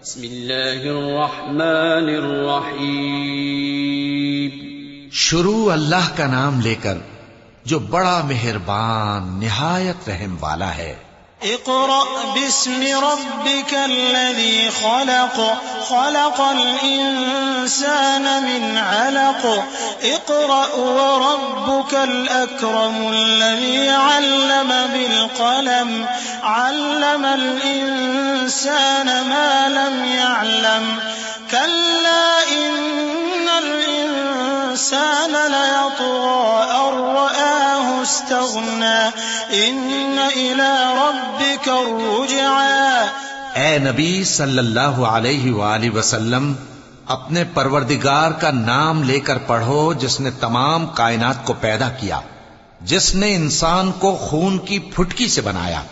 بسم اللہ الرحمن الرحیم. شروع اللہ کا نام لے کر جو بڑا مہربان نہایت رحم والا ہے. اقرأ باسم ربك الذي خلق خلق الإنسان من علق اقرأ وربك الأكرم الذي علم بالقلم علم الإنسان ما لم يعلم كلا إن الإنسان ليطغى أن رآه استغنى إن إلى ربك الرجعى. اے نبی صلی اللہ علیہ وآلہ وسلم، اپنے پروردگار کا نام لے کر پڑھو جس نے تمام کائنات کو پیدا کیا، جس نے انسان کو خون کی پھٹکی سے بنایا.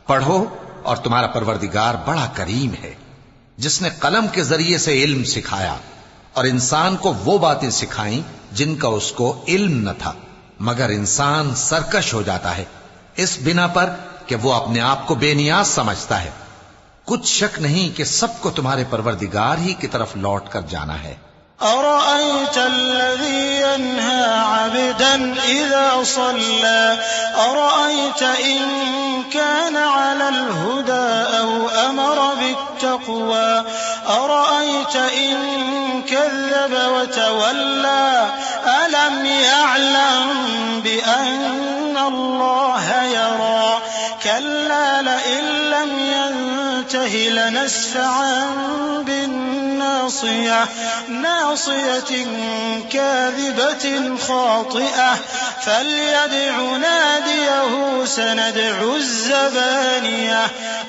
پڑھو اور تمہارا پروردگار بڑا کریم ہے، جس نے قلم کے ذریعے سے علم سکھایا اور انسان کو وہ باتیں سکھائیں جن کا اس کو علم نہ تھا، مگر انسان سرکش ہو جاتا ہے اس بنا پر کہ وہ اپنے آپ کو بے نیاز سمجھتا ہے. کچھ شک نہیں کہ سب کو تمہارے پروردگار ہی کی طرف لوٹ کر جانا ہے. أرأيت الذي ينهى عبدا إذا صلى أرأيت إن كان على الهدى أو أمر بالتقوى أرأيت إن كذب وتولى ألم يعلم بأن الله يرى كلا لئن لم ينته لنسفعا بالناصية ناصية كاذبة خاطئة فليدع ناديه سندع الزبانية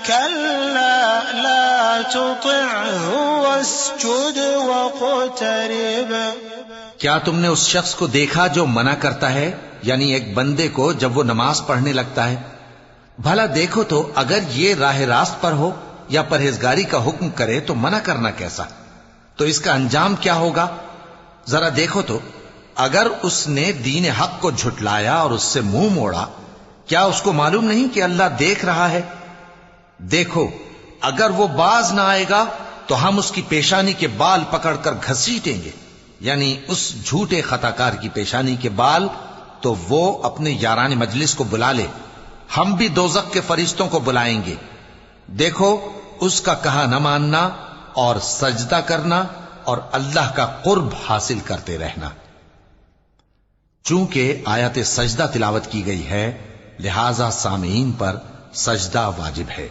كلا لا تطعه واسجد واقترب. کیا تم نے اس شخص کو دیکھا جو منع کرتا ہے، یعنی ایک بندے کو جب وہ نماز پڑھنے لگتا ہے؟ بھلا دیکھو تو اگر یہ راہ راست پر ہو یا پرہیزگاری کا حکم کرے تو منع کرنا کیسا؟ تو اس کا انجام کیا ہوگا؟ ذرا دیکھو تو اگر اس نے دین حق کو جھٹلایا اور اس سے منہ موڑا، کیا اس کو معلوم نہیں کہ اللہ دیکھ رہا ہے؟ دیکھو اگر وہ باز نہ آئے گا تو ہم اس کی پیشانی کے بال پکڑ کر گھسیٹیں گے، یعنی اس جھوٹے خطاکار کی پیشانی کے بال، تو وہ اپنے یاران مجلس کو بلا لے، ہم بھی دوزخ کے فرشتوں کو بلائیں گے. دیکھو اس کا کہا نہ ماننا اور سجدہ کرنا اور اللہ کا قرب حاصل کرتے رہنا. چونکہ آیت سجدہ تلاوت کی گئی ہے لہذا سامعین پر سجدہ واجب ہے.